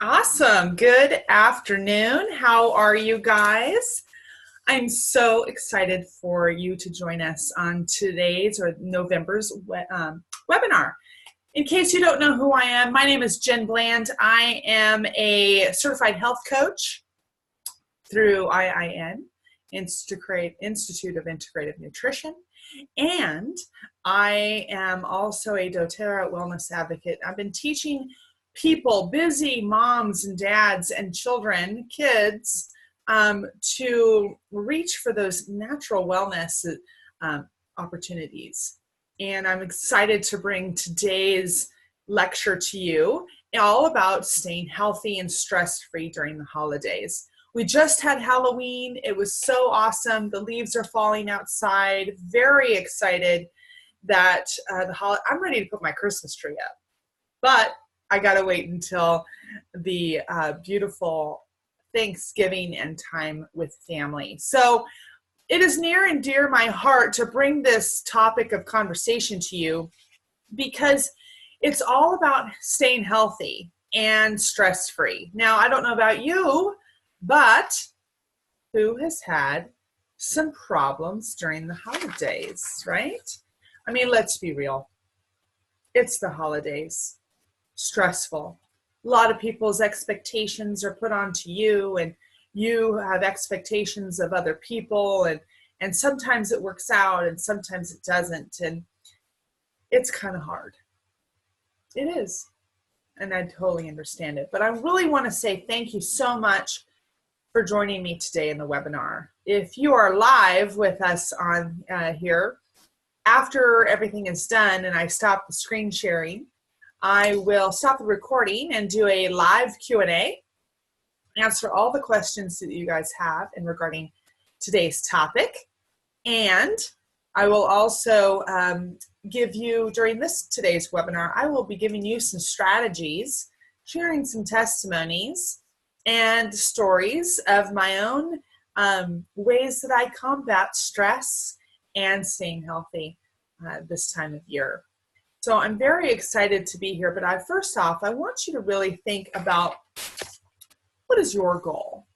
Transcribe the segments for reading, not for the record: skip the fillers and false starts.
Awesome. Good afternoon. How are you guys? I'm so excited for you to join us on today's or November's webinar. In case you don't know who I am, my name is Jen Bland. I am a certified health coach through IIN, Institute of Integrative Nutrition, and I am also a doTERRA wellness advocate. I've been teaching people, busy moms and dads and children, kids, to reach for those natural wellness opportunities. And I'm excited to bring today's lecture to you, all about staying healthy and stress-free during the holidays. We just had Halloween. It was so awesome. The leaves are falling outside. Very excited that I'm ready to put my Christmas tree up. But I got to wait until the beautiful Thanksgiving and time with family. So it is near and dear my heart to bring this topic of conversation to you because it's all about staying healthy and stress-free. Now, I don't know about you, but who has had some problems during the holidays, right? I mean, let's be real. It's the holidays. Stressful. A lot of people's expectations are put onto you, and you have expectations of other people, and sometimes it works out and sometimes it doesn't, and it's kind of hard. It is, and I totally understand it. But I really want to say thank you so much for joining me today in the webinar. If you are live with us on here, after everything is done and I stop the screen sharing, I will stop the recording and do a live Q&A, answer all the questions that you guys have in regarding today's topic. And I will also give you, during today's webinar, I will be giving you some strategies, sharing some testimonies and stories of my own ways that I combat stress and staying healthy this time of year. So I'm very excited to be here, but first off, I want you to really think about, what is your goal?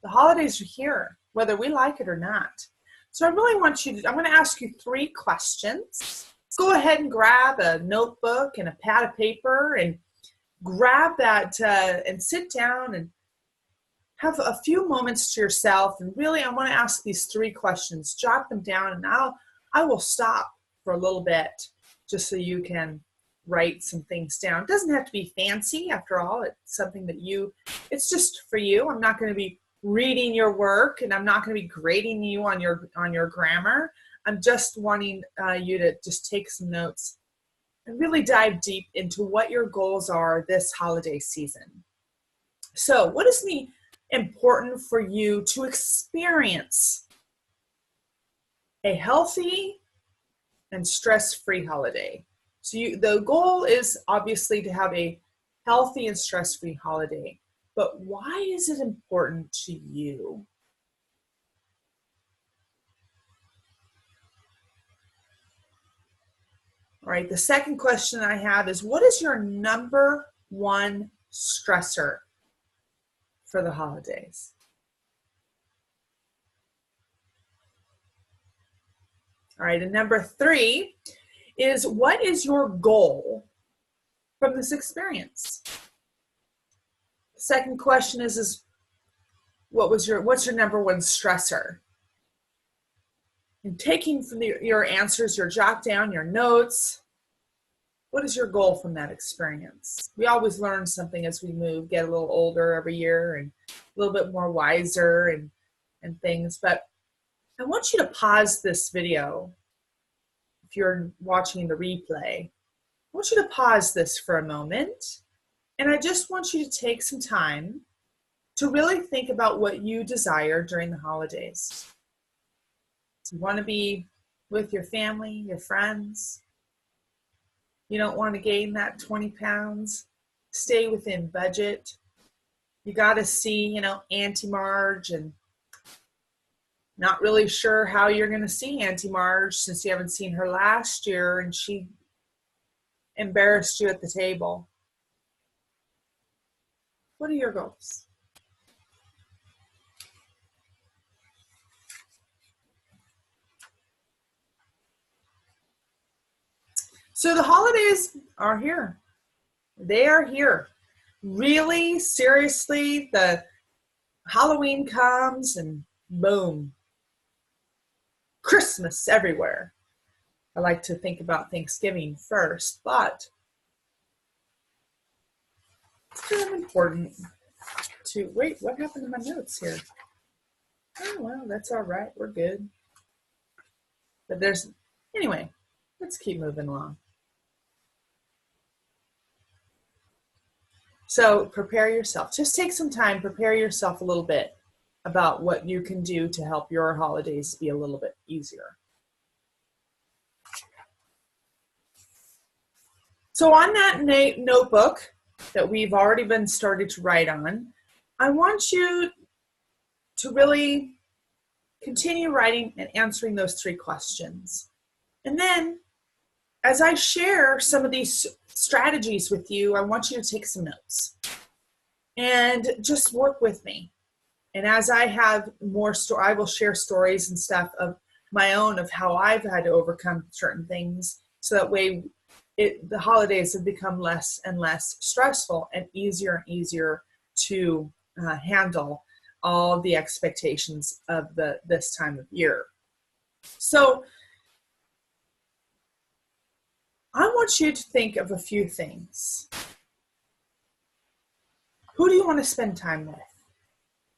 The holidays are here, whether we like it or not. So I really want you to, I'm going to ask you 3 questions. Go ahead and grab a notebook and a pad of paper and grab that and sit down and have a few moments to yourself. And really, I want to ask these 3 questions. Jot them down, and I will stop for a little bit just so you can write some things down. It doesn't have to be fancy. After all, it's something that it's just for you. I'm not going to be reading your work, and I'm not going to be grading you on your grammar. I'm just wanting you to just take some notes and really dive deep into what your goals are this holiday season. So what is important for you to experience a healthy and stress-free holiday? So the goal is obviously to have a healthy and stress-free holiday, but why is it important to you? All right, the second question I have is, what is your number 1 stressor for the holidays? All right, and number 3 is, what is your goal from this experience? The second question is what's your number 1 stressor? And taking from your answers, your jot down, your notes, what is your goal from that experience? We always learn something as we move, get a little older every year and a little bit more wiser and things. But I want you to pause this video. If you're watching the replay, I want you to pause this for a moment. And I just want you to take some time to really think about what you desire during the holidays. Do you want to be with your family, your friends? You don't want to gain that 20 pounds? Stay within budget. You got to see, Auntie Marge, and not really sure how you're going to see Auntie Marge since you haven't seen her last year and she embarrassed you at the table. What are your goals? So the holidays are here. They are here. Really, seriously, the Halloween comes and boom, Christmas everywhere. I like to think about Thanksgiving first, but it's kind of important to, wait, what happened to my notes here? Oh, well, that's all right. We're good. But anyway, let's keep moving along. So prepare yourself. Just take some time, prepare yourself a little bit about what you can do to help your holidays be a little bit easier. So on that notebook that we've already been started to write on, I want you to really continue writing and answering those 3 questions. And then as I share some of these strategies with you, I want you to take some notes and just work with me. And as I have more I will share stories and stuff of my own of how I've had to overcome certain things, so that way the holidays have become less and less stressful and easier to handle all the expectations of this time of year. So I want you to think of a few things. Who do you want to spend time with?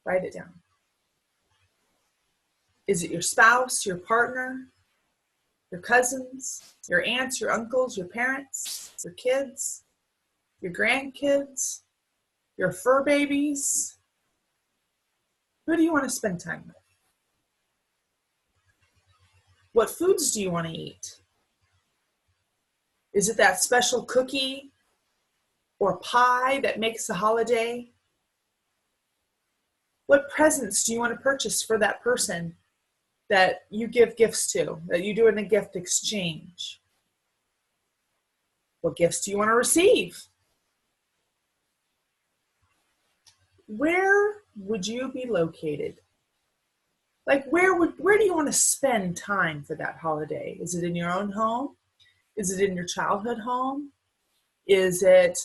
Write it down. Is it your spouse, your partner, your cousins, your aunts, your uncles, your parents, your kids, your grandkids, your fur babies? Who do you want to spend time with? What foods do you want to eat? Is it that special cookie or pie that makes the holiday? What presents do you want to purchase for that person that you give gifts to, that you do in a gift exchange? What gifts do you want to receive? Where would you be located? Like where do you want to spend time for that holiday? Is it in your own home? Is it in your childhood home? Is it,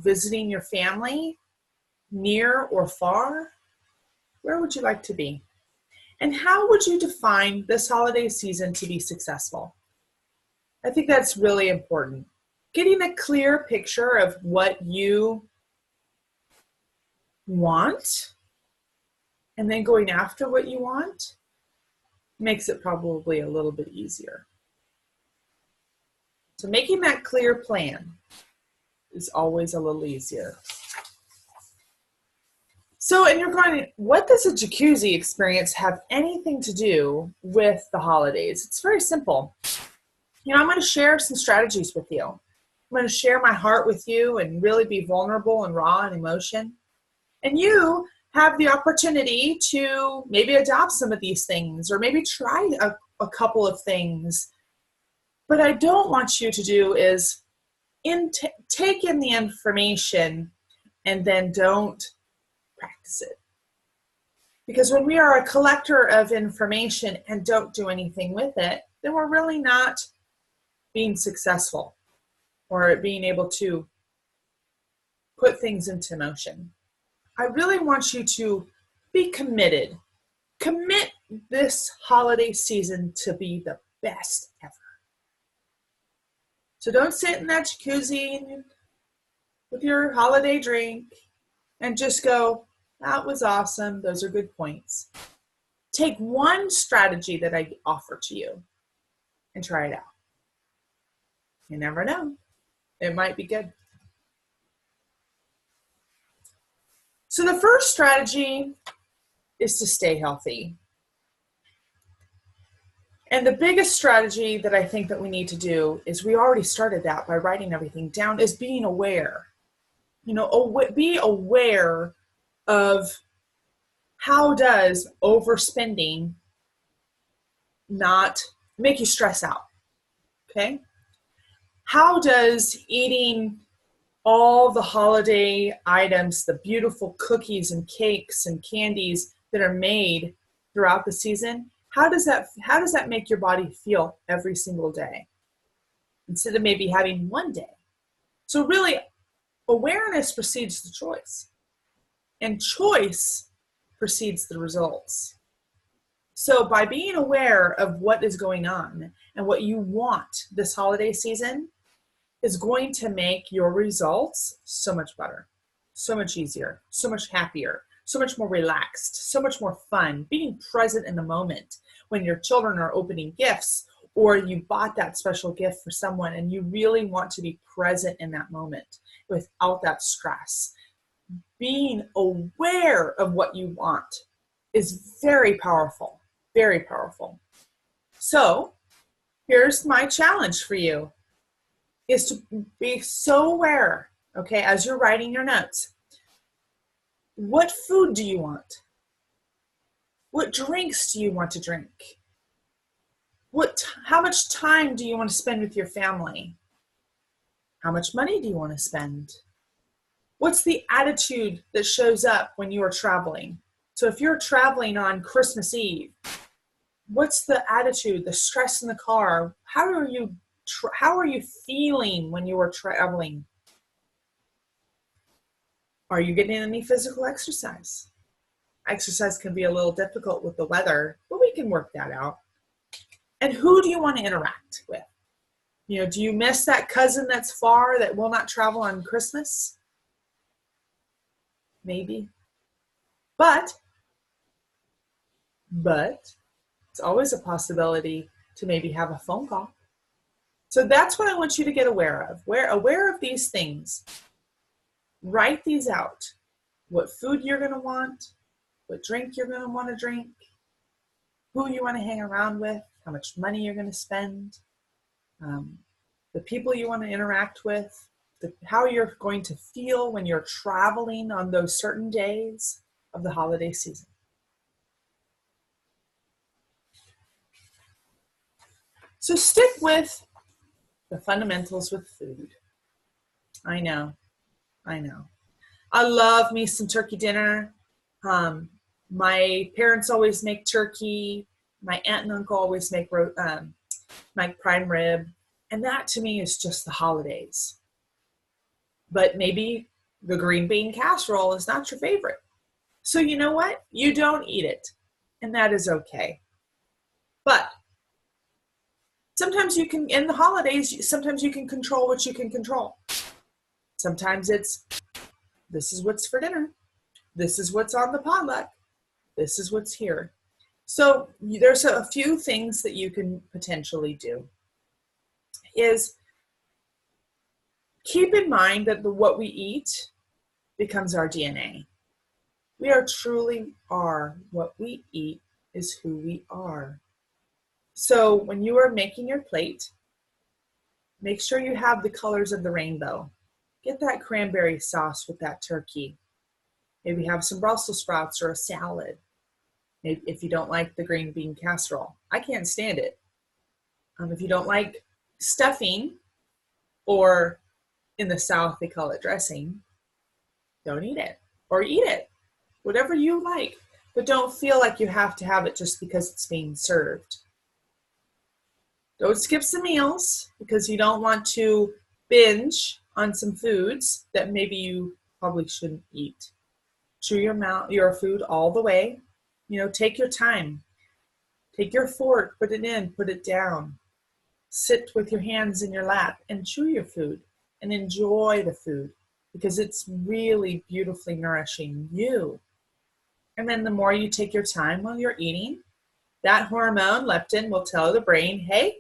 visiting your family near or far? Where would you like to be? And how would you define this holiday season to be successful? I think that's really important. Getting a clear picture of what you want and then going after what you want makes it probably a little bit easier. So making that clear plan is always a little easier. So, and you're going, what does a jacuzzi experience have anything to do with the holidays? It's very simple. I'm going to share some strategies with you. I'm going to share my heart with you and really be vulnerable and raw in emotion. And you have the opportunity to maybe adopt some of these things or maybe try a couple of things. What I don't want you to do is take in the information and then don't practice it. Because when we are a collector of information and don't do anything with it, then we're really not being successful or being able to put things into motion. I really want you to be committed. Commit this holiday season to be the best ever. So don't sit in that jacuzzi with your holiday drink and just go, that was awesome. Those are good points. Take one strategy that I offer to you and try it out. You never know. It might be good. So the first strategy is to stay healthy. And the biggest strategy that I think that we need to do is, we already started that by writing everything down, is being aware. Be aware of how does overspending not make you stress out, okay? How does eating all the holiday items, the beautiful cookies and cakes and candies that are made throughout the season, how does that make your body feel every single day instead of maybe having one day? So really, awareness precedes the choice, and choice precedes the results. So by being aware of what is going on and what you want this holiday season is going to make your results so much better, so much easier, so much happier, so much more relaxed, so much more fun, being present in the moment when your children are opening gifts, or you bought that special gift for someone and you really want to be present in that moment without that stress. Being aware of what you want is very powerful, very powerful. So here's my challenge for you, is to be so aware, okay, as you're writing your notes. What food do you want? What drinks do you want to drink? How much time do you want to spend with your family? How much money do you want to spend? What's the attitude that shows up when you are traveling? So if you're traveling on Christmas Eve, what's the attitude, the stress in the car? How are you feeling when you are traveling? Are you getting any physical exercise? Exercise can be a little difficult with the weather, but we can work that out. And who do you want to interact with? Do you miss that cousin that's far that will not travel on Christmas? Maybe. But it's always a possibility to maybe have a phone call. So that's what I want you to get aware of. Aware of these things. Write these out. What food you're going to want, what drink you're going to want to drink, who you want to hang around with, how much money you're going to spend, the people you want to interact with, how you're going to feel when you're traveling on those certain days of the holiday season. So stick with the fundamentals with food. I know. I love me some turkey dinner. My parents always make turkey. My aunt and uncle always make prime rib. And that to me is just the holidays. But maybe the green bean casserole is not your favorite. So you know what? You don't eat it. And that is okay. But sometimes in the holidays, sometimes you can control what you can control. Sometimes this is what's for dinner. This is what's on the potluck. This is what's here. So there's a few things that you can potentially do. Is keep in mind that what we eat becomes our DNA. We truly are. What we eat is who we are. So when you are making your plate, make sure you have the colors of the rainbow. Get that cranberry sauce with that turkey. Maybe have some Brussels sprouts or a salad. Maybe if you don't like the green bean casserole. I can't stand it. If you don't like stuffing, or in the South they call it dressing, don't eat it. Or eat it. Whatever you like. But don't feel like you have to have it just because it's being served. Don't skip some meals because you don't want to binge on some foods that maybe you probably shouldn't eat. Chew your food all the way. Take your time. Take your fork, put it in, put it down. Sit with your hands in your lap and chew your food and enjoy the food because it's really beautifully nourishing you. And then the more you take your time while you're eating, that hormone, leptin, will tell the brain, hey,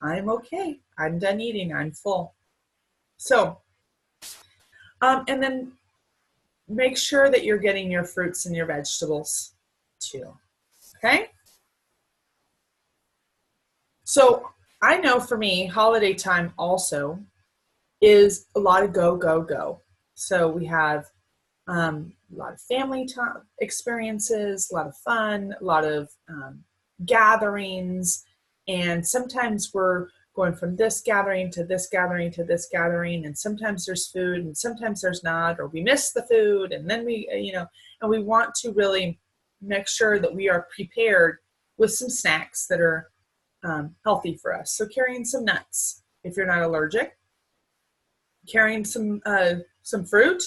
I'm okay. I'm done eating. I'm full. So, and then make sure that you're getting your fruits and your vegetables too. Okay? So I know for me, holiday time also is a lot of go, go, go. So we have a lot of family time experiences, a lot of fun, a lot of gatherings, and sometimes we're going from this gathering to this gathering to this gathering, and sometimes there's food and sometimes there's not, or we miss the food, and then we, and we want to really make sure that we are prepared with some snacks that are healthy for us. So carrying some nuts if you're not allergic, carrying some fruit.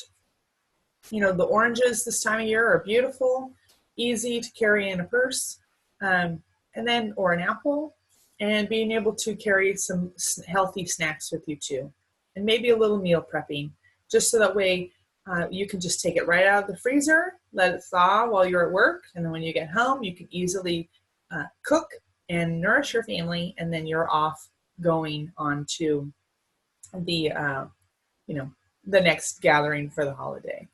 The oranges this time of year are beautiful, easy to carry in a purse, and then, or an apple, and being able to carry some healthy snacks with you too. And maybe a little meal prepping, just so that way you can just take it right out of the freezer, let it thaw while you're at work, and then when you get home, you can easily cook and nourish your family, and then you're off going on to the, the next gathering for the holiday.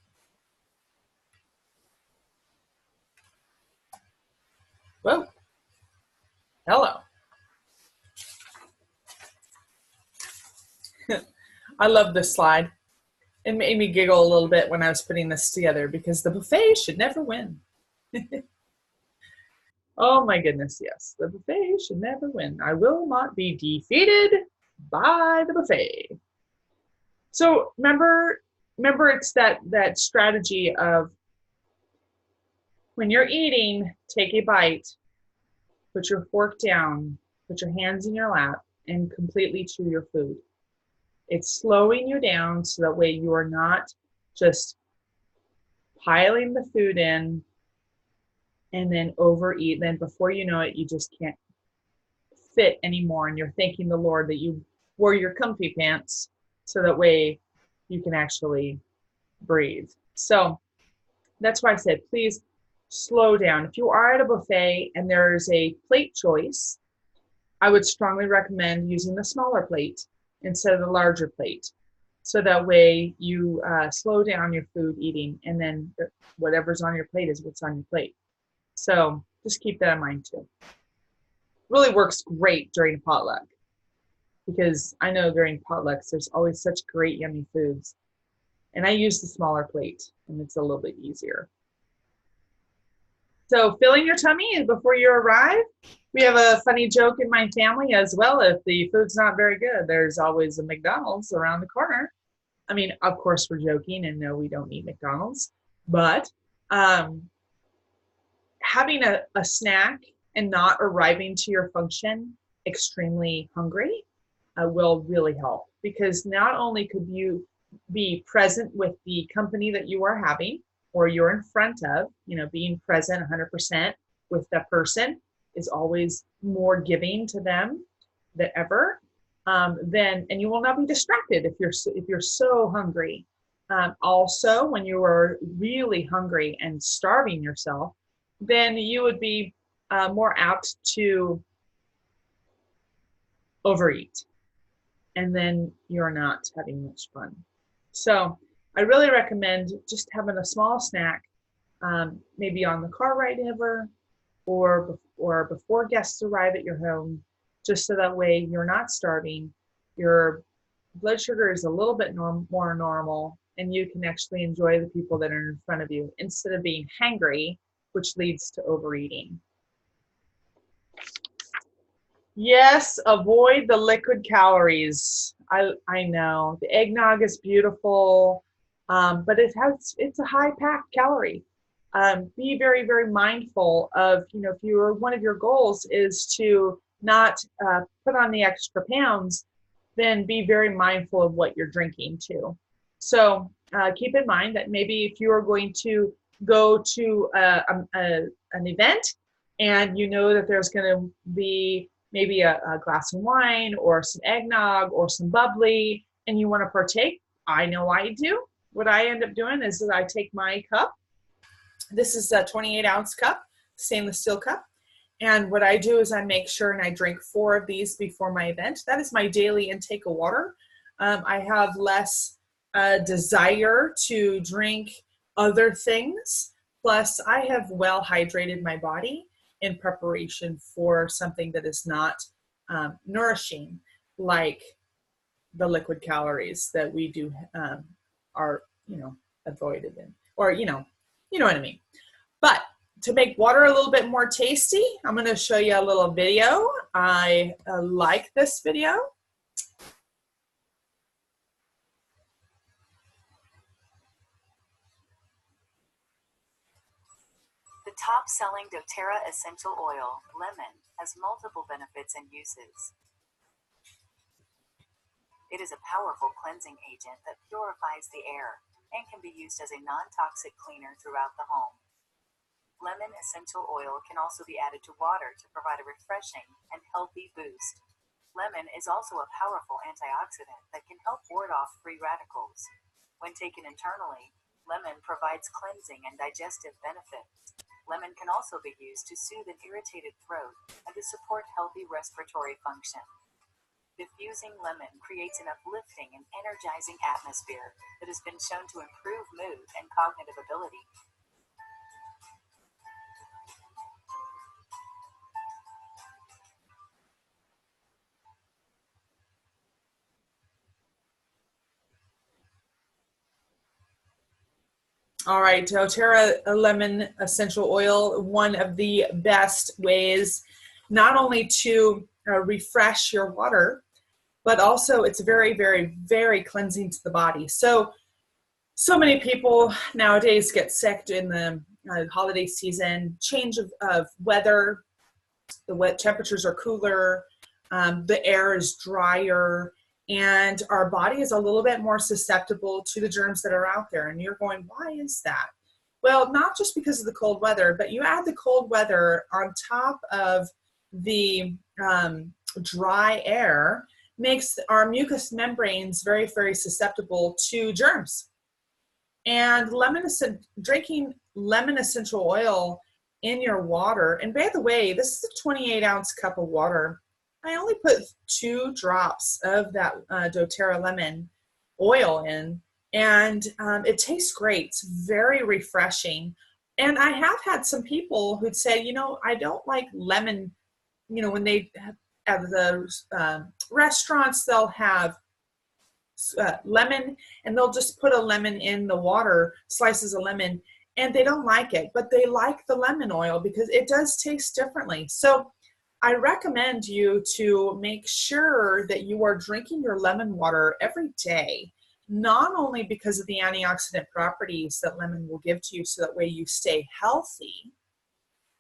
Whoa. Hello. I love this slide. It made me giggle a little bit when I was putting this together because the buffet should never win. Oh my goodness, yes. The buffet should never win. I will not be defeated by the buffet. So remember it's that strategy of when you're eating, take a bite, put your fork down, put your hands in your lap, and completely chew your food. It's slowing you down so that way you are not just piling the food in and then overeat. Then before you know it, you just can't fit anymore. And you're thanking the Lord that you wore your comfy pants so that way you can actually breathe. So that's why I said, please slow down. If you are at a buffet and there's a plate choice, I would strongly recommend using the smaller plate instead of the larger plate. So that way you slow down your food eating, and then whatever's on your plate is what's on your plate. So just keep that in mind too. Really works great during potluck, because I know during potlucks there's always such great yummy foods. And I use the smaller plate, and it's a little bit easier. So filling your tummy before you arrive. We have a funny joke in my family as well. If the food's not very good, there's always a McDonald's around the corner. I mean, of course we're joking, and no, we don't eat McDonald's, but having a snack and not arriving to your function extremely hungry will really help, because not only could you be present with the company that you are having or you're in front of, being present 100% with that person is always more giving to them than ever. And you will not be distracted if you're so hungry. Also, when you are really hungry and starving yourself, then you would be more apt to overeat, and then you're not having much fun. So I really recommend just having a small snack, maybe on the car ride over, or before guests arrive at your home, just so that way you're not starving, your blood sugar is a little bit more normal, and you can actually enjoy the people that are in front of you instead of being hangry, which leads to overeating. Yes, avoid the liquid calories. I know the eggnog is beautiful, but it's a high packed calorie. Be very, very mindful of, if one of your goals is to not put on the extra pounds, then be very mindful of what you're drinking too. So keep in mind that maybe if you are going to go to an event, and you know that there's going to be maybe a glass of wine or some eggnog or some bubbly, and you want to partake, I know I do. What I end up doing is that I take my cup. This is a 28-ounce cup, stainless steel cup. And what I do is I make sure and I drink 4 of these before my event. That is my daily intake of water. I have less desire to drink other things. Plus, I have well hydrated my body in preparation for something that is not nourishing, like the liquid calories that we do are, avoided in, or, you know what I mean. But to make water a little bit more tasty, I'm going to show you a little video. I like this video. The top-selling doTERRA essential oil, lemon, has multiple benefits and uses. It is a powerful cleansing agent that purifies the air and can be used as a non-toxic cleaner throughout the home. Lemon essential oil can also be added to water to provide a refreshing and healthy boost. Lemon is also a powerful antioxidant that can help ward off free radicals. When taken internally, lemon provides cleansing and digestive benefits. Lemon can also be used to soothe an irritated throat and to support healthy respiratory function. Diffusing lemon creates an uplifting and energizing atmosphere that has been shown to improve mood and cognitive ability. All right, doTERRA lemon essential oil, one of the best ways not only to refresh your water, but also it's very, very, very cleansing to the body. So many people nowadays get sick in the holiday season, change of weather, the wet temperatures are cooler, the air is drier, and our body is a little bit more susceptible to the germs that are out there. And you're going, why is that? Well, not just because of the cold weather, but you add the cold weather on top of the dry air, makes our mucous membranes very, very susceptible to germs. And drinking lemon essential oil in your water, and by the way, this is a 28-ounce cup of water. I only put 2 drops of that doTERRA lemon oil in, and it tastes great. It's very refreshing. And I have had some people who'd say, you know, I don't like lemon, you know, when they at the restaurants, they'll have lemon, and they'll just put a lemon in the water, slices of lemon, and they don't like it, but they like the lemon oil because it does taste differently. So I recommend you to make sure that you are drinking your lemon water every day, not only because of the antioxidant properties that lemon will give to you so that way you stay healthy,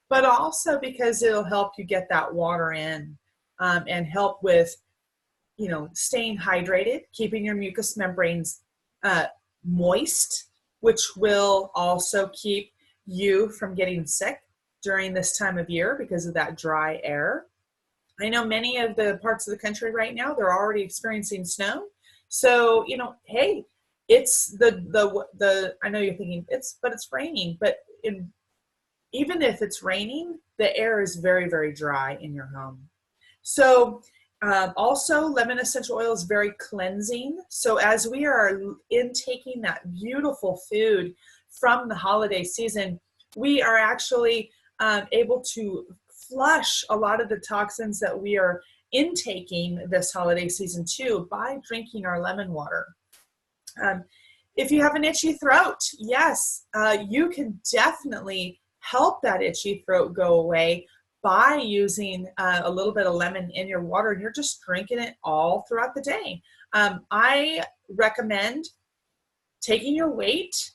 but also because it'll help you get that water in and help with, you know, staying hydrated, keeping your mucous membranes moist, which will also keep you from getting sick during this time of year because of that dry air. I know many of the parts of the country right now, they're already experiencing snow. So, you know, hey, it's I know you're thinking but it's raining, but even if it's raining, the air is very, very dry in your home. So also, lemon essential oil is very cleansing. So as we are intaking that beautiful food from the holiday season, we are actually able to flush a lot of the toxins that we are intaking this holiday season too by drinking our lemon water. If you have an itchy throat, yes, you can definitely help that itchy throat go away by using a little bit of lemon in your water, and you're just drinking it all throughout the day. I recommend taking your weight,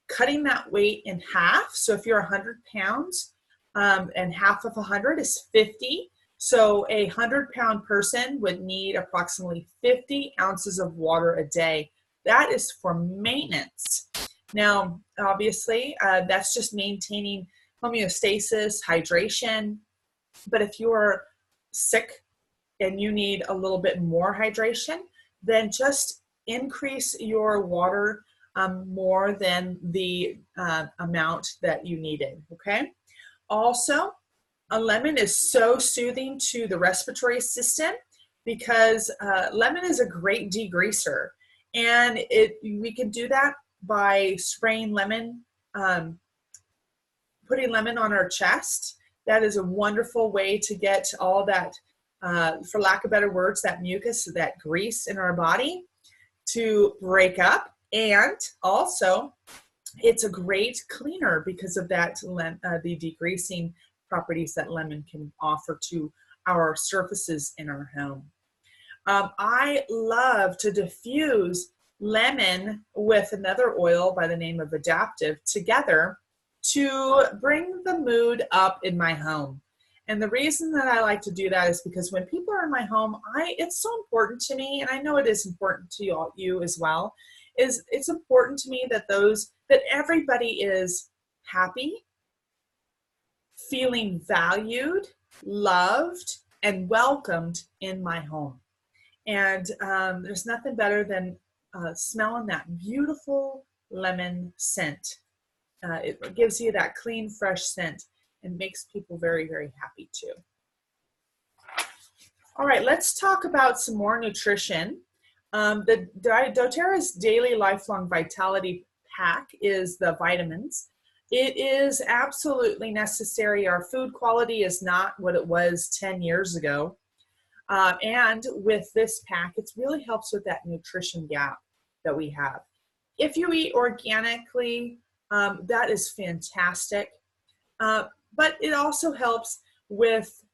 cutting that weight in half. So if you're 100 pounds and half of 100 is 50, so a 100-pound person would need approximately 50 ounces of water a day. That is for maintenance. Now, obviously, that's just maintaining homeostasis, hydration. But if you are sick and you need a little bit more hydration, then just increase your water more than the amount that you needed, okay? Also, a lemon is so soothing to the respiratory system because lemon is a great degreaser. And we can do that by spraying lemon, putting lemon on our chest. That is a wonderful way to get all that, for lack of better words, that mucus, that grease in our body to break up. And also, it's a great cleaner because of that, the degreasing properties that lemon can offer to our surfaces in our home. I love to diffuse lemon with another oil by the name of Adaptive together to bring the mood up in my home. And the reason that I like to do that is because when people are in my home, it's so important to me, and I know it is important to you as well, is it's important to me that everybody is happy, feeling valued, loved, and welcomed in my home. And there's nothing better than smelling that beautiful lemon scent. It gives you that clean, fresh scent and makes people very, very happy too. All right, let's talk about some more nutrition. The doTERRA's Daily Lifelong Vitality Pack is the vitamins. It is absolutely necessary. Our food quality is not what it was 10 years ago. And with this pack, it really helps with that nutrition gap that we have. If you eat organically, that is fantastic. But it also helps with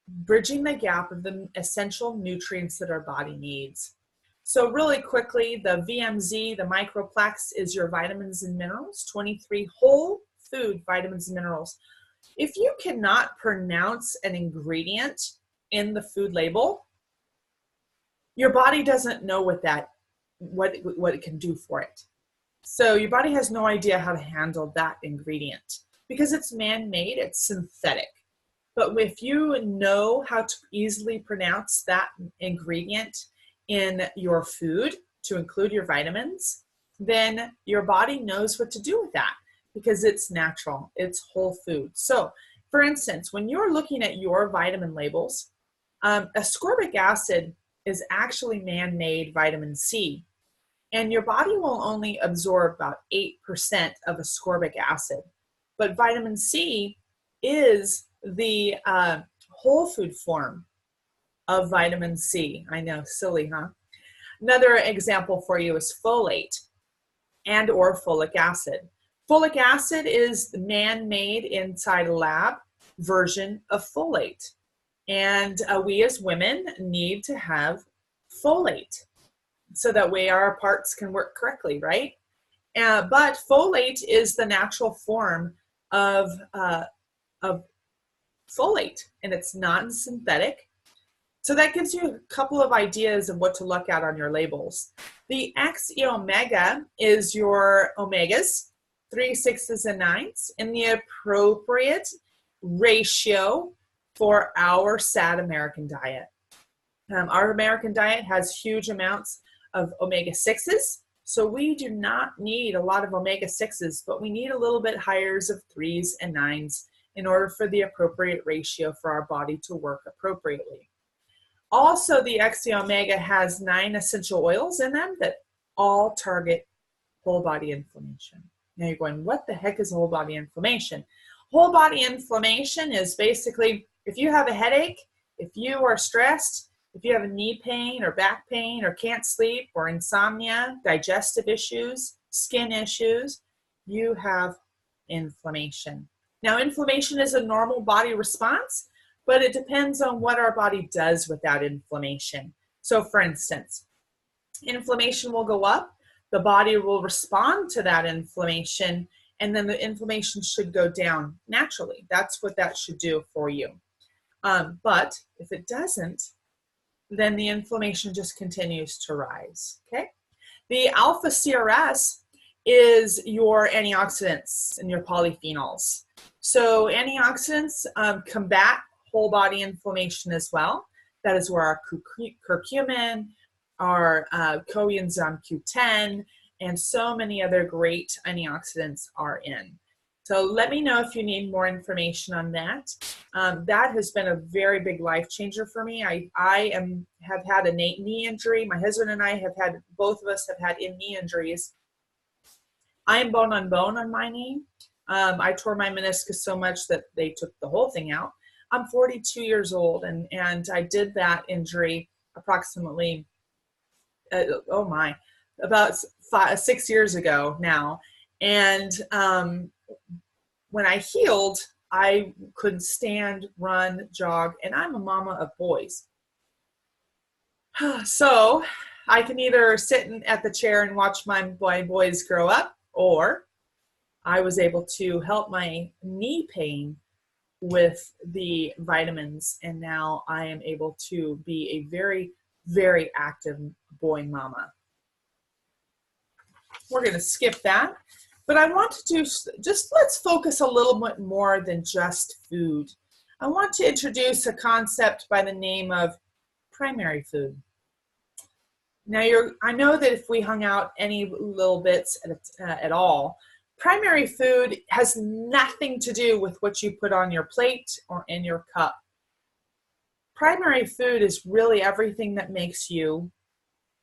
bridging the gap of the essential nutrients that our body needs. So really quickly, the VMZ, the Microplex, is your vitamins and minerals, 23 whole food vitamins and minerals. If you cannot pronounce an ingredient in the food label, your body doesn't know what it can do for it. So your body has no idea how to handle that ingredient because it's man-made, it's synthetic. But if you know how to easily pronounce that ingredient in your food to include your vitamins, then your body knows what to do with that because it's natural, it's whole food. So for instance, when you're looking at your vitamin labels, ascorbic acid is actually man-made vitamin C, and your body will only absorb about 8% of ascorbic acid. But vitamin C is the whole food form of vitamin C. I know, silly, huh? Another example for you is folate and or folic acid. Folic acid is the man-made inside a lab version of folate. And we as women need to have folate so that way our parts can work correctly, right? But folate is the natural form of folate, and it's non-synthetic. So that gives you a couple of ideas of what to look at on your labels. The XE omega is your omegas, 3, 6s, and 9s in the appropriate ratio for our sad American diet. Our American diet has huge amounts of omega-6s, so we do not need a lot of omega-6s, but we need a little bit higher of 3s and 9s in order for the appropriate ratio for our body to work appropriately. Also, the XE omega has 9 essential oils in them that all target whole body inflammation. Now you're going, what the heck is whole body inflammation? Whole body inflammation is basically if you have a headache, if you are stressed, if you have a knee pain or back pain or can't sleep or insomnia, digestive issues, skin issues, you have inflammation. Now, inflammation is a normal body response, but it depends on what our body does with that inflammation. So for instance, inflammation will go up, the body will respond to that inflammation, and then the inflammation should go down naturally. That's what that should do for you. But if it doesn't, then the inflammation just continues to rise, okay? The alpha CRS is your antioxidants and your polyphenols. So antioxidants combat whole body inflammation as well. That is where our curcumin, our coenzyme Q10, and so many other great antioxidants are in. So let me know if you need more information on that. That has been a very big life changer for me. I have had a knee injury. My husband and I both of us have had knee injuries. I am bone on my knee. I tore my meniscus so much that they took the whole thing out. I'm 42 years old, and I did that injury approximately, about 6 years ago now. And when I healed, I could stand, run, jog, and I'm a mama of boys. So I can either sit at the chair and watch my boys grow up, or I was able to help my knee pain with the vitamins, and now I am able to be a very, very active boy mama. We're going to skip that, but I want to do just, let's focus a little bit more than just food. I want to introduce a concept by the name of primary food. Now, I know that if we hung out any little bits at all, primary food has nothing to do with what you put on your plate or in your cup. Primary food is really everything that makes you,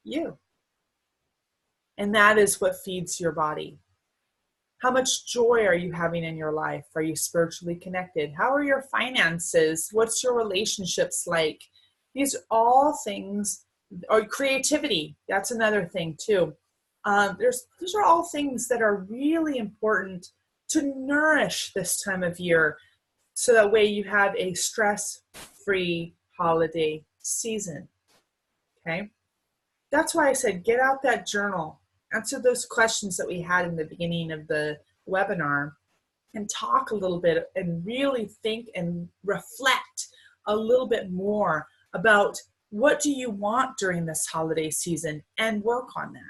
you. And that is what feeds your body. How much joy are you having in your life? Are you spiritually connected? How are your finances? What's your relationships like? These are all things, or creativity, that's another thing too. These are all things that are really important to nourish this time of year, so that way you have a stress-free holiday season, okay? That's why I said get out that journal, answer those questions that we had in the beginning of the webinar, and talk a little bit and really think and reflect a little bit more about what do you want during this holiday season and work on that.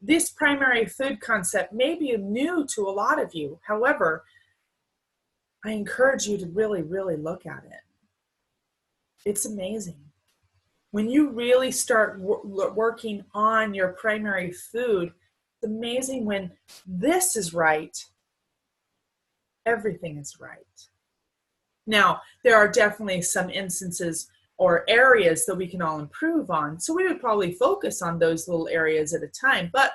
This primary food concept may be new to a lot of you. However, I encourage you to really, really look at it. It's amazing. When you really start working on your primary food, it's amazing when this is right, everything is right. Now, there are definitely some instances or areas that we can all improve on. So we would probably focus on those little areas at a time. But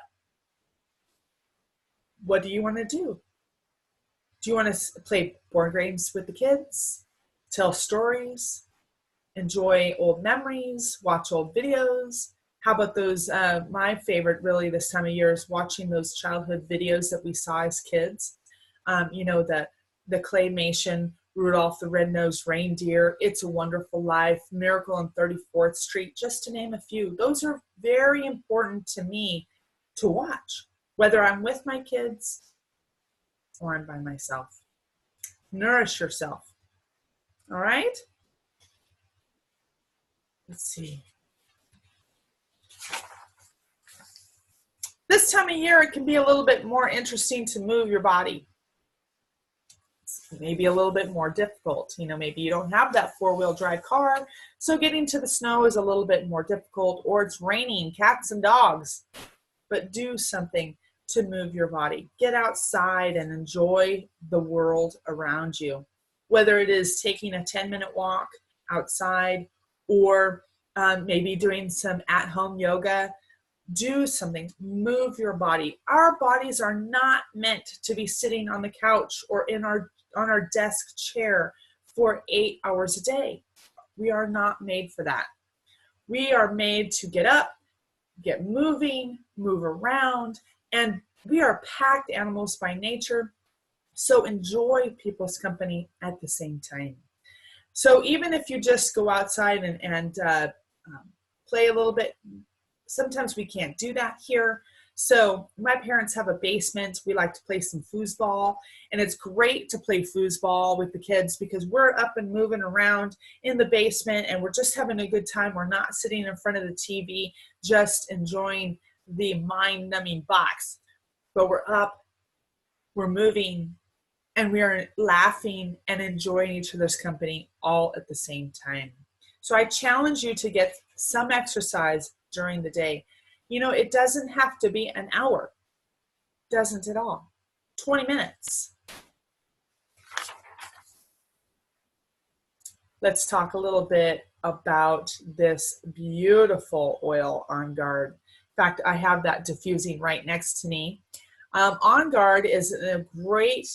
what do you want to do? Do you want to play board games with the kids? Tell stories? Enjoy old memories? Watch old videos? How about those, my favorite really this time of year is watching those childhood videos that we saw as kids. You know, the claymation, Rudolph the Red-Nosed Reindeer, It's a Wonderful Life, Miracle on 34th Street, just to name a few. Those are very important to me to watch, whether I'm with my kids or I'm by myself. Nourish yourself. All right? Let's see. This time of year, it can be a little bit more interesting to move your body. It's maybe a little bit more difficult. You know, maybe you don't have that four-wheel drive car, so getting to the snow is a little bit more difficult, or it's raining, cats and dogs. But do something to move your body. Get outside and enjoy the world around you. Whether it is taking a 10-minute walk outside or maybe doing some at-home yoga, do something, move your body. Our bodies are not meant to be sitting on the couch or on our desk chair for 8 hours a day. We are not made for that. We are made to get up, get moving, move around, and we are packed animals by nature, so enjoy people's company at the same time. So even if you just go outside and play a little bit, sometimes we can't do that here. So my parents have a basement. We like to play some foosball, and it's great to play foosball with the kids because we're up and moving around in the basement and we're just having a good time. We're not sitting in front of the TV just enjoying the mind-numbing box, but we're up, we're moving, and we are laughing and enjoying each other's company all at the same time. So I challenge you to get some exercise during the day. You know, it doesn't have to be an hour. Doesn't at all. 20 minutes. Let's talk a little bit about this beautiful oil On Guard. In fact, I have that diffusing right next to me. On Guard is a great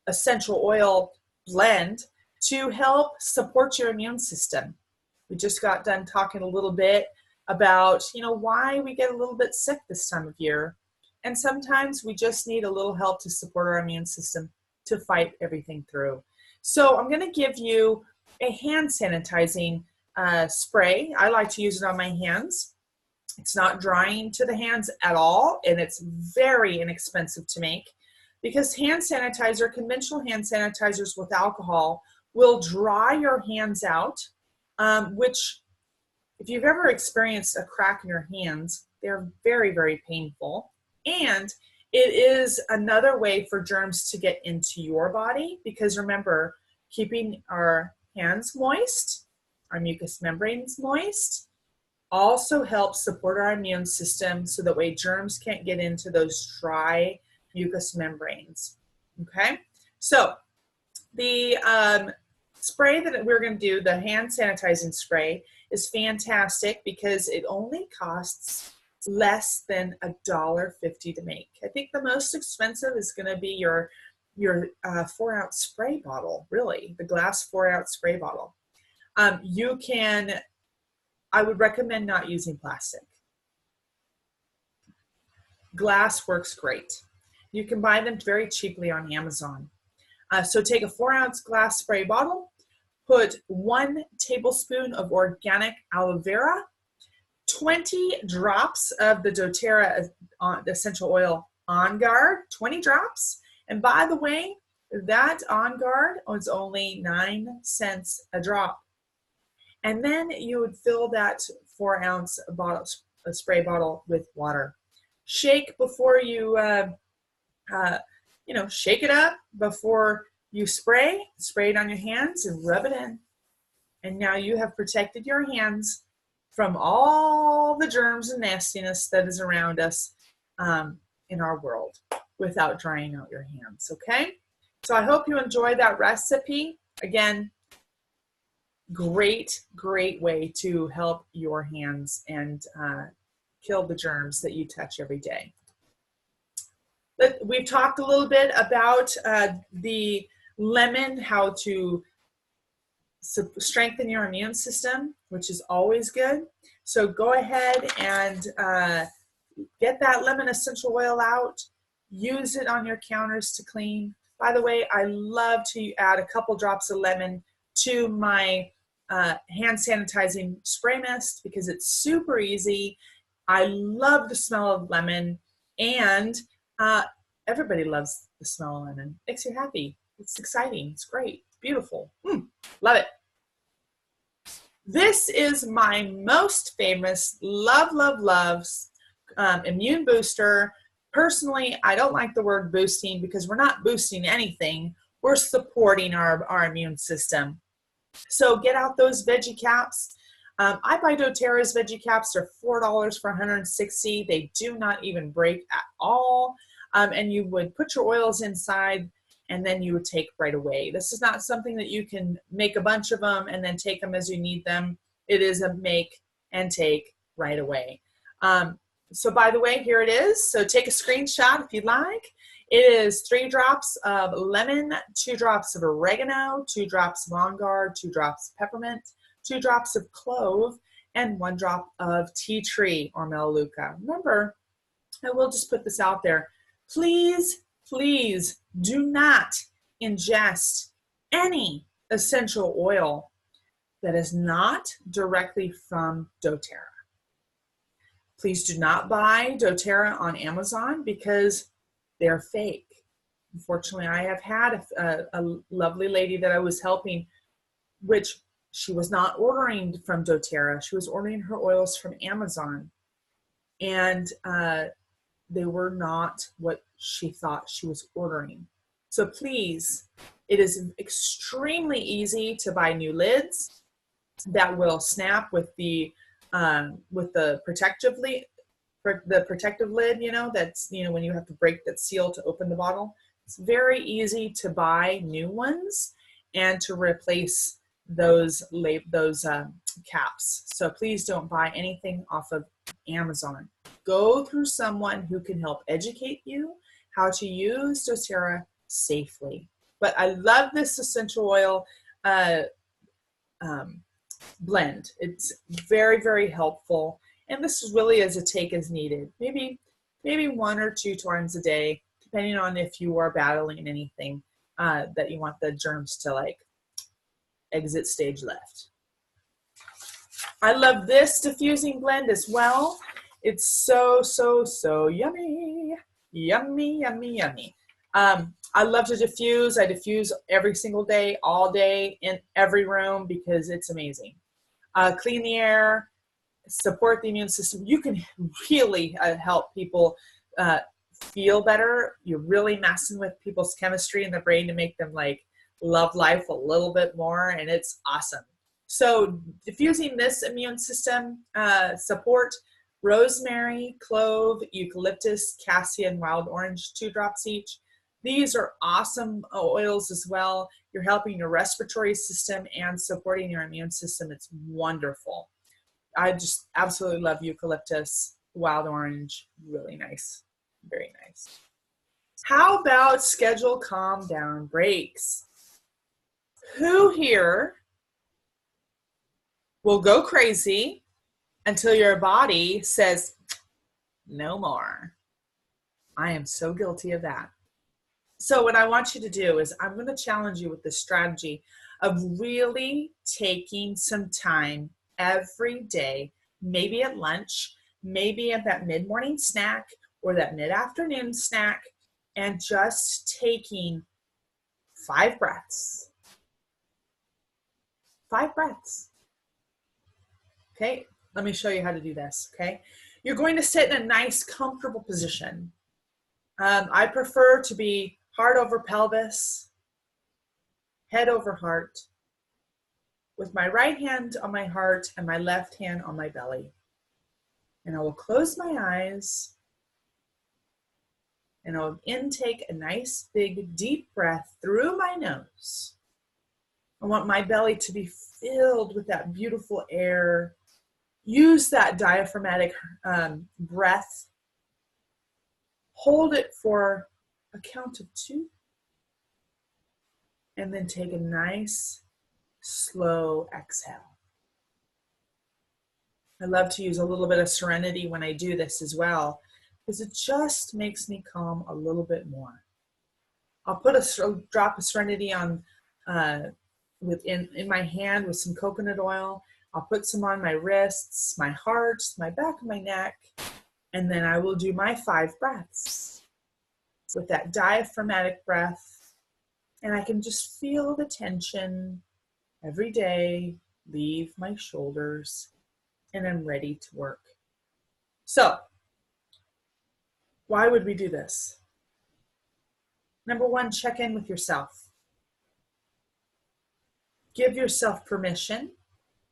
essential oil blend to help support your immune system. We just got done talking a little bit about, you know, why we get a little bit sick this time of year. And sometimes we just need a little help to support our immune system to fight everything through. So I'm going to give you a hand sanitizing spray. I like to use it on my hands. It's not drying to the hands at all, and it's very inexpensive to make. because hand sanitizer, conventional hand sanitizers with alcohol, will dry your hands out, which if you've ever experienced a crack in your hands, they're very, very painful. And it is another way for germs to get into your body, because remember, keeping our hands moist, our mucous membranes moist, also helps support our immune system so that way germs can't get into those dry mucous membranes. Okay, so the spray that we're going to do, the hand sanitizing spray, is fantastic because it only costs less than $1.50 to make. I think the most expensive is going to be your 4-ounce spray bottle, really, the glass 4-ounce spray bottle. I would recommend not using plastic. Glass works great. You can buy them very cheaply on Amazon. So take a 4-ounce glass spray bottle, put 1 tablespoon of organic aloe vera, 20 drops of the doTERRA essential oil On Guard, 20 drops. And by the way, that On Guard was only 9 cents a drop. And then you would fill that 4-ounce spray bottle with water. Shake before you, shake it up before you spray it on your hands and rub it in. And now you have protected your hands from all the germs and nastiness that is around us in our world without drying out your hands, okay? So I hope you enjoy that recipe. Again, great way to help your hands and kill the germs that you touch every day. We've talked a little bit about the lemon, how to strengthen your immune system, which is always good. So go ahead and get that lemon essential oil out. Use it on your counters to clean. By the way, I love to add a couple drops of lemon to my hand sanitizing spray mist because it's super easy. I love the smell of lemon, and everybody loves the smell of lemon. Makes you happy. It's exciting. It's great. It's beautiful. Love it. This is my most famous love immune booster. Personally, I don't like the word boosting because we're not boosting anything. We're supporting our immune system. So get out those veggie caps. I buy doTERRA's veggie caps. They're $4 for 160. They do not even break at all. And you would put your oils inside and then you would take right away. This is not something that you can make a bunch of them and then take them as you need them. It is a make and take right away. So by the way, here it is. So take a screenshot if you'd like. It is 3 drops of lemon, 2 drops of oregano, 2 drops of On Guard, 2 drops of peppermint, 2 drops of clove, and 1 drop of tea tree or melaleuca. Remember, I will just put this out there. Please do not ingest any essential oil that is not directly from doTERRA. Please do not buy doTERRA on Amazon because they're fake. Unfortunately, I have had a lovely lady that I was helping, which she was not ordering from doTERRA. She was ordering her oils from Amazon. And they were not what she thought she was ordering. So please, it is extremely easy to buy new lids that will snap with the protective lid. The protective lid, that's when you have to break that seal to open the bottle. It's very easy to buy new ones and to replace those caps. So please don't buy anything off of Amazon. Go through someone who can help educate you how to use doTERRA safely. But I love this essential oil blend. It's very, very helpful. And this is really as a take as needed. Maybe 1 or 2 times a day, depending on if you are battling anything that you want the germs to exit stage left. I love this diffusing blend as well. It's so yummy. Yummy. I love to diffuse. I diffuse every single day, all day, in every room because it's amazing. Clean the air, support the immune system. You can really help people feel better. You're really messing with people's chemistry in the brain to make them like love life a little bit more, and it's awesome. So diffusing this immune system support, rosemary, clove, eucalyptus, cassia, and wild orange, 2 drops each. These are awesome oils as well. You're helping your respiratory system and supporting your immune system. It's wonderful. I just absolutely love eucalyptus, wild orange, really nice, very nice. How about schedule calm down breaks? Who here will go crazy until your body says, no more? I am so guilty of that. So what I want you to do is I'm going to challenge you with this strategy of really taking some time every day, maybe at lunch, maybe at that mid-morning snack or that mid-afternoon snack, and just taking 5 breaths. 5 breaths. Okay, let me show you how to do this, okay? You're going to sit in a nice, comfortable position. I prefer to be heart over pelvis, head over heart, with my right hand on my heart and my left hand on my belly. And I will close my eyes and I'll intake a nice, big, deep breath through my nose. I want my belly to be filled with that beautiful air. Use that diaphragmatic breath. Hold it for a count of 2. And then take a nice, slow exhale. I love to use a little bit of serenity when I do this as well, because it just makes me calm a little bit more. I'll put a drop of serenity on in my hand with some coconut oil. I'll put some on my wrists, my heart, my back of my neck, and then I will do my 5 breaths with that diaphragmatic breath, and I can just feel the tension every day leave my shoulders, and I'm ready to work. So, why would we do this? Number 1, check in with yourself. Give yourself permission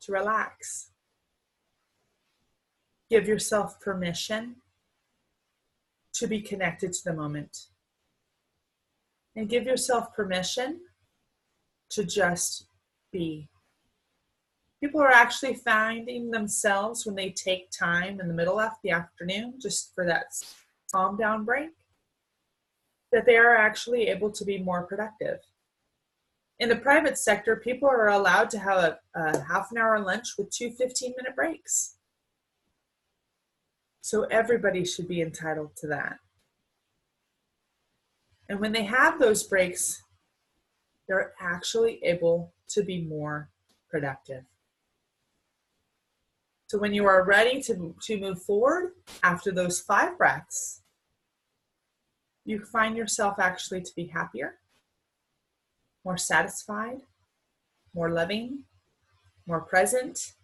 to relax. Give yourself permission to be connected to the moment. And give yourself permission to just be. People are actually finding themselves when they take time in the middle of the afternoon just for that calm down break, that they are actually able to be more productive. In the private sector, people are allowed to have a half an hour lunch with 2 15-minute breaks. So everybody should be entitled to that. And when they have those breaks, they're actually able to be more productive. So when you are ready to move forward after those 5 breaths, you find yourself actually to be happier, more satisfied, more loving, more present,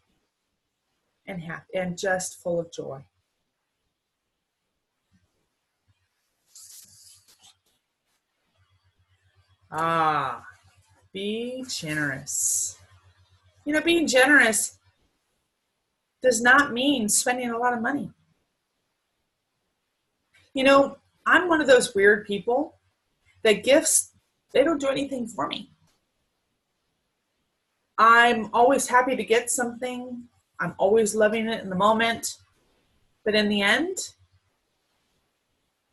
and happy, and just full of joy. Be generous. You know, being generous does not mean spending a lot of money. You know, I'm one of those weird people that gifts, they don't do anything for me. I'm always happy to get something. I'm always loving it in the moment. But in the end,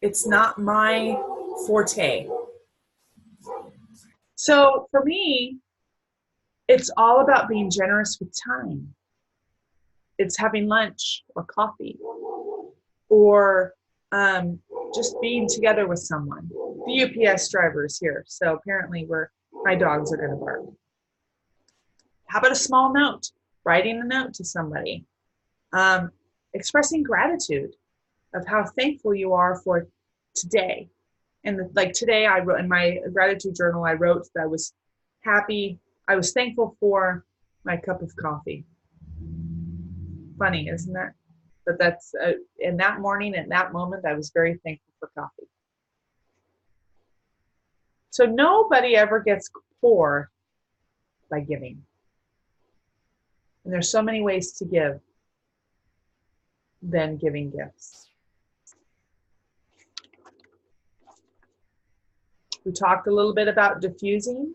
it's not my forte. So for me, it's all about being generous with time. It's having lunch or coffee or just being together with someone. The UPS driver is here, so apparently my dogs are going to bark. How about a small note? Writing a note to somebody. Expressing gratitude of how thankful you are for today. And like today, I wrote in my gratitude journal, I wrote that I was happy, I was thankful for my cup of coffee. Funny, isn't that? But that's in that morning, at that moment, I was very thankful for coffee. So nobody ever gets poor by giving. And there's so many ways to give than giving gifts. We talked a little bit about diffusing.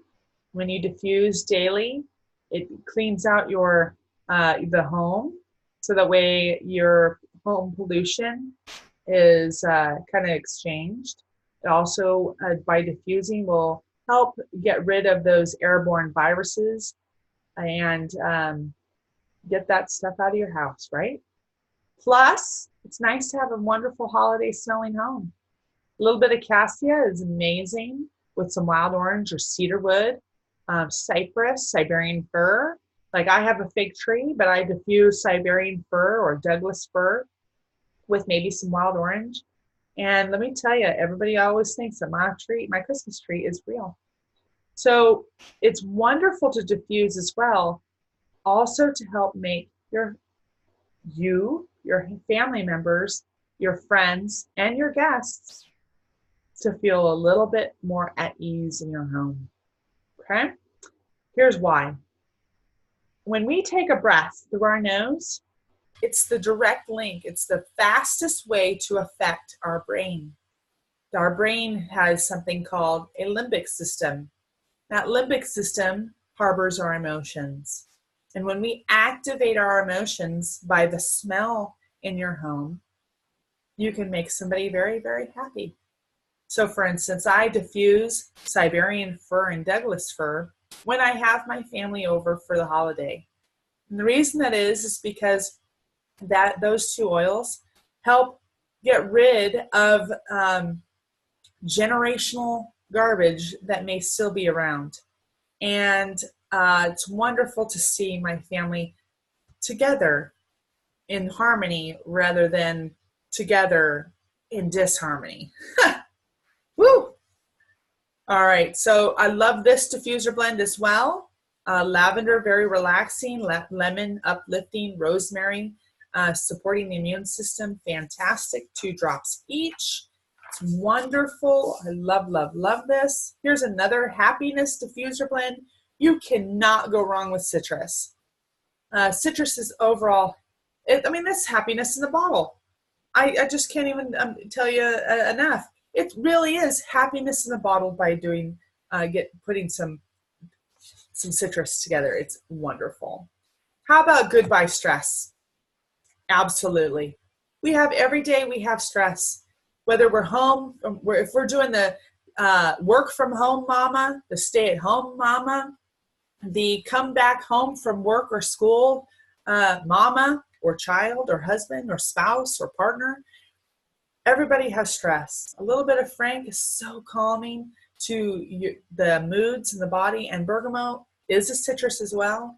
When you diffuse daily, it cleans out your the home, so that way your home pollution is kind of exchanged. It also, by diffusing, will help get rid of those airborne viruses and get that stuff out of your house, right? Plus, it's nice to have a wonderful holiday smelling home. A little bit of cassia is amazing with some wild orange or cedar wood, cypress, Siberian fir. Like I have a fig tree, but I diffuse Siberian fir or Douglas fir with maybe some wild orange. And let me tell you, everybody always thinks that my Christmas tree is real. So it's wonderful to diffuse as well, also to help make your family members, your friends, and your guests to feel a little bit more at ease in your home. Okay? Here's why. When we take a breath through our nose, it's the direct link. It's the fastest way to affect our brain. Our brain has something called a limbic system. That limbic system harbors our emotions. And when we activate our emotions by the smell in your home, you can make somebody very, very happy. So for instance, I diffuse Siberian fir and Douglas fir when I have my family over for the holiday. And the reason that is because those two oils help get rid of generational garbage that may still be around. And it's wonderful to see my family together in harmony rather than together in disharmony. Woo! All right, so I love this diffuser blend as well. Lavender, very relaxing, lemon, uplifting, rosemary, supporting the immune system, fantastic, 2 drops each. It's wonderful. I love, love, love this. Here's another happiness diffuser blend. You cannot go wrong with citrus. Citrus is overall, that's happiness in the bottle. I just can't even tell you enough. It really is happiness in the bottle by putting some citrus together. It's wonderful. How about goodbye stress? Absolutely. Every day we have stress, whether we're home, if we're doing the work from home mama, the stay at home mama, the come back home from work or school mama or child or husband or spouse or partner. Everybody has stress. A little bit of frank is so calming to the moods in the body, and bergamot is a citrus as well.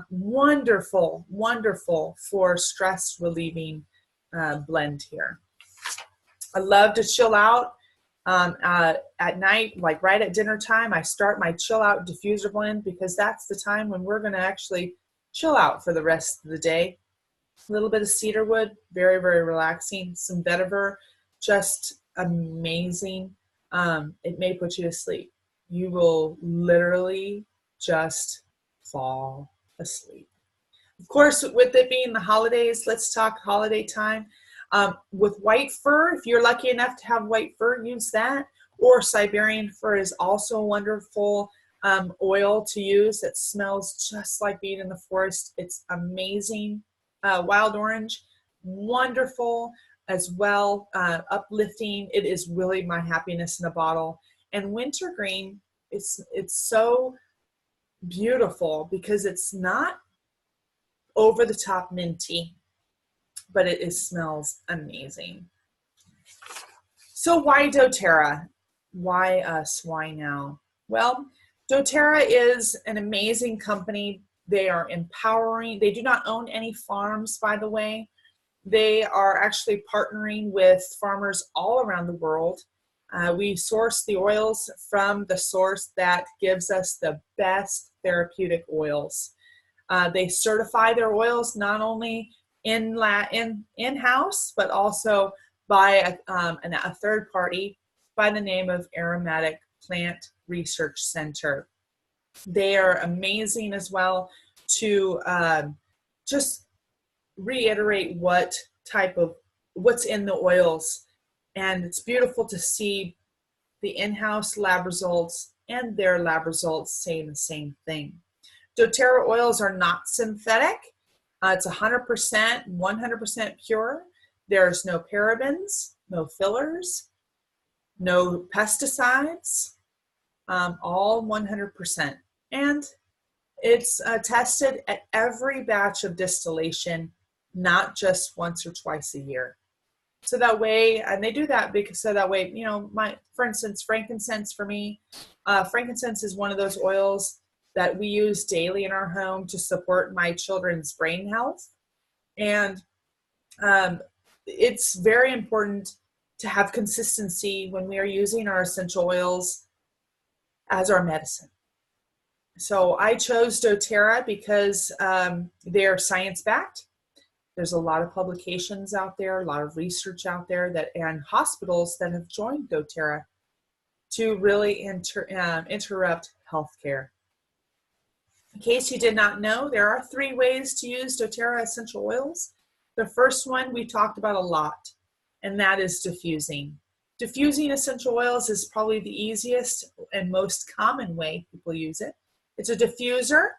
Wonderful, wonderful for stress relieving blend here. I love to chill out at night, like right at dinner time. I start my chill out diffuser blend because that's the time when we're going to actually chill out for the rest of the day. A little bit of cedarwood, very, very relaxing. Some vetiver, just amazing. It may put you to sleep. You will literally just fall asleep. Of course, with it being the holidays, let's talk holiday time. With white fir, if you're lucky enough to have white fir, use that. Or Siberian fir is also a wonderful oil to use that smells just like being in the forest. It's amazing. Wild orange, wonderful as well, uplifting. It is really my happiness in a bottle. And wintergreen, it's so beautiful because it's not over the top minty, but it smells amazing. So why doTERRA? Why us? Why now? Well, doTERRA is an amazing company. They are empowering. They do not own any farms, by the way. They are actually partnering with farmers all around the world We source the oils from the source that gives us the best therapeutic oils. They certify their oils not only in-house, but also by a third party by the name of Aromatic Plant Research Center. They are amazing as well to just reiterate what's in the oils. And it's beautiful to see the in-house lab results and their lab results saying the same thing. doTERRA oils are not synthetic. It's 100% pure. There's no parabens, no fillers, no pesticides, all 100%. And it's tested at every batch of distillation, not just once or twice a year. So that way, and they do that because so that way, for instance, frankincense for me, frankincense is one of those oils that we use daily in our home to support my children's brain health. And it's very important to have consistency when we are using our essential oils as our medicine. So I chose doTERRA because they're science-backed. There's a lot of publications out there, a lot of research out there and hospitals that have joined doTERRA to really interrupt healthcare. In case you did not know, there are 3 ways to use doTERRA essential oils. The first one we talked about a lot, and that is diffusing. Diffusing essential oils is probably the easiest and most common way people use it. It's a diffuser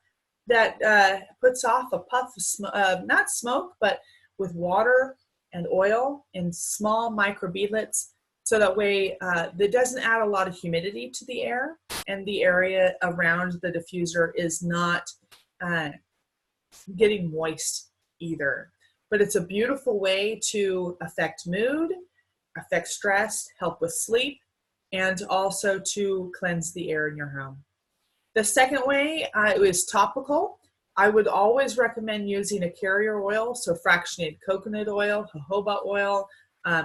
that puts off a puff of not smoke, but with water and oil in small microbeadlets, so that way it doesn't add a lot of humidity to the air, and the area around the diffuser is not getting moist either. But it's a beautiful way to affect mood, affect stress, help with sleep, and also to cleanse the air in your home. The second way is topical. I would always recommend using a carrier oil, so fractionated coconut oil, jojoba oil,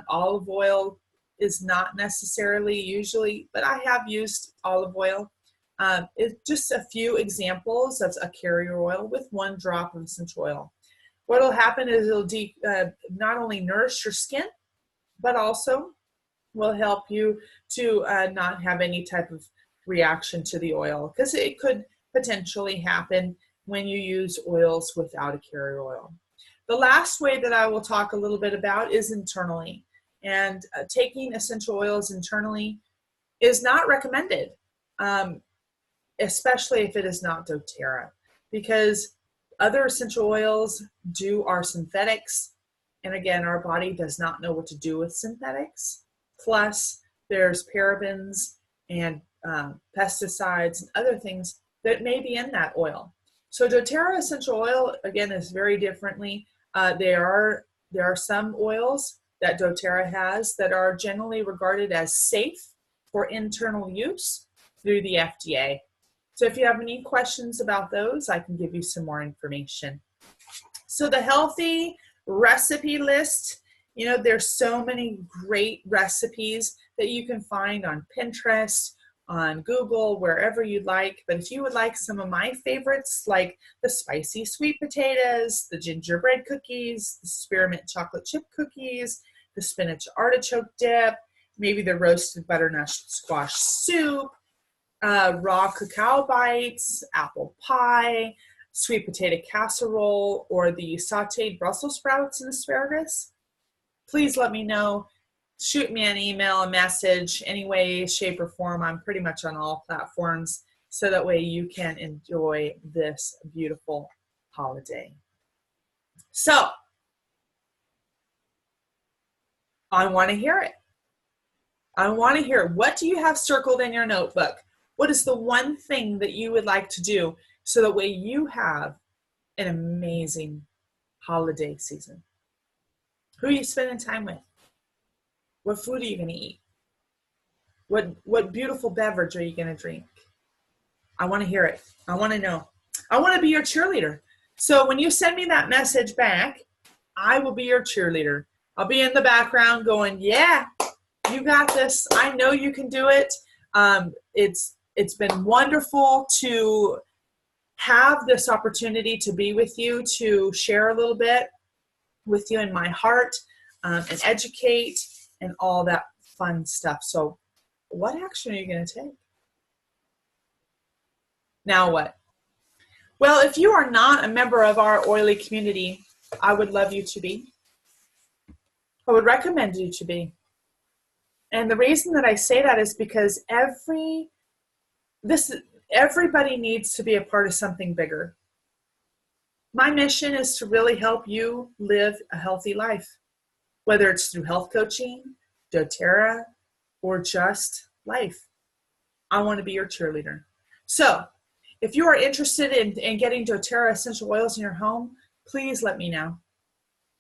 olive oil is not necessarily usually, but I have used olive oil. It's just a few examples of a carrier oil with 1 drop of essential oil. What will happen is it'll not only nourish your skin, but also will help you to not have any type of reaction to the oil, because it could potentially happen when you use oils without a carrier oil. The last way that I will talk a little bit about is internally. And taking essential oils internally is not recommended, especially if it is not doTERRA, because other essential oils are synthetics. And again, our body does not know what to do with synthetics. Plus, there's parabens and pesticides and other things that may be in that oil. So doTERRA essential oil, again, is very differently. There are some oils that doTERRA has that are generally regarded as safe for internal use through the FDA. So if you have any questions about those, I can give you some more information. So the Heathy recipe list, there's so many great recipes that you can find on Pinterest, on Google, wherever you'd like. But if you would like some of my favorites, like the spicy sweet potatoes, the gingerbread cookies, the spearmint chocolate chip cookies, the spinach artichoke dip, maybe the roasted butternut squash soup, raw cacao bites, apple pie, sweet potato casserole, or the sauteed Brussels sprouts and asparagus, please let me know. Shoot me an email, a message, any way, shape, or form. I'm pretty much on all platforms, so that way you can enjoy this beautiful holiday. So, I want to hear it. I want to hear, what do you have circled in your notebook? What is the one thing that you would like to do so that way you have an amazing holiday season? Who are you spending time with? What food are you going to eat? What beautiful beverage are you going to drink? I want to hear it. I want to know. I want to be your cheerleader. So when you send me that message back, I will be your cheerleader. I'll be in the background going, yeah, You got this. I know you can do it. It's been wonderful to have this opportunity to be with you, to share a little bit with you in my heart, and educate and all that fun stuff. So what action are you going to take? Now what? Well, if you are not a member of our oily community, I would love you to be. I would recommend you to be. And the reason that I say that is because everybody needs to be a part of something bigger. My mission is to really help you live a healthy life, whether it's through health coaching, doTERRA, or just life. I want to be your cheerleader. So if you are interested in getting doTERRA essential oils in your home, please let me know.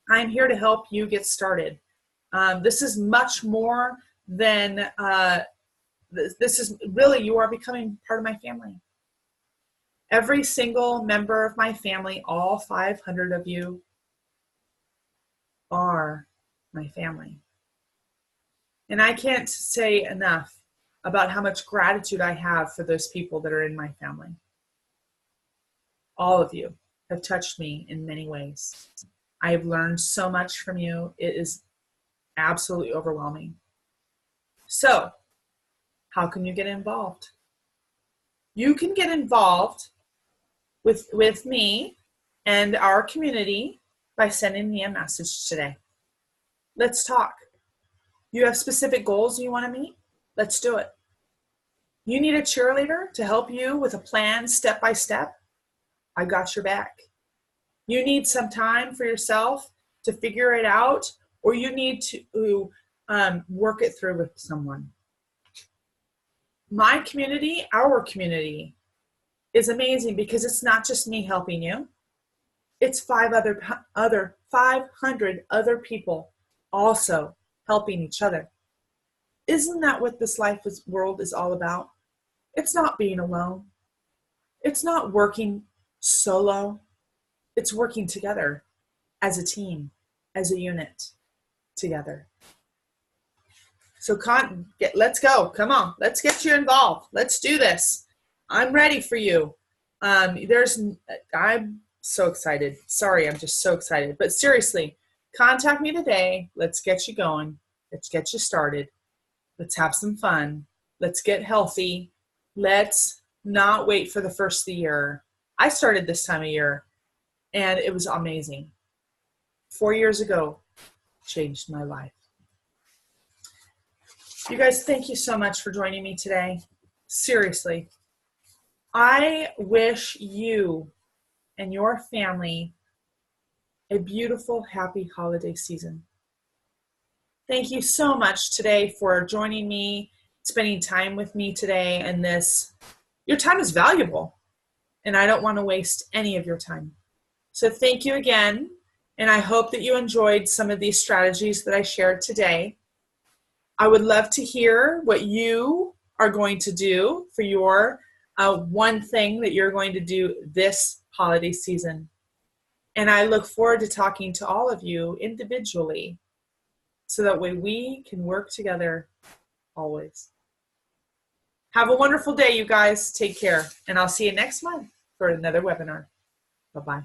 I'm here to help you get started. This is much more than, this is really, you are becoming part of my family. Every single member of my family, all 500 of you, are my family. And I can't say enough about how much gratitude I have for those people that are in my family. All of you have touched me in many ways. I have learned so much from you. It is absolutely overwhelming. So, how can you get involved? You can get involved with me and our community by sending me a message today. Let's talk. You have specific goals you want to meet? Let's do it. You need a cheerleader to help you with a plan step by step? I got your back. You need some time for yourself to figure it out, or you need to work it through with someone. My community, our community, is amazing because it's not just me helping you. It's 500 other people also helping each other. Isn't that what this world is all about? It's not being alone. It's not working solo. It's working together as a team, as a unit, together. So let's go. Come on. Let's get you involved. Let's do this. I'm ready for you. I'm so excited. Sorry, I'm just so excited. But seriously, contact me today. Let's get you going. Let's get you started. Let's have some fun. Let's get healthy. Let's not wait for the first of the year. I started this time of year, and it was amazing. 4 years ago, changed my life. You guys, thank you so much for joining me today. Seriously. I wish you and your family a beautiful, happy holiday season. Thank you so much today for joining me, spending time with me today in this. Your time is valuable, and I don't want to waste any of your time. So thank you again, and I hope that you enjoyed some of these strategies that I shared today. I would love to hear what you are going to do for your one thing that you're going to do this holiday season. And I look forward to talking to all of you individually so that way we can work together always. Have a wonderful day, you guys. Take care. And I'll see you next month for another webinar. Bye-bye.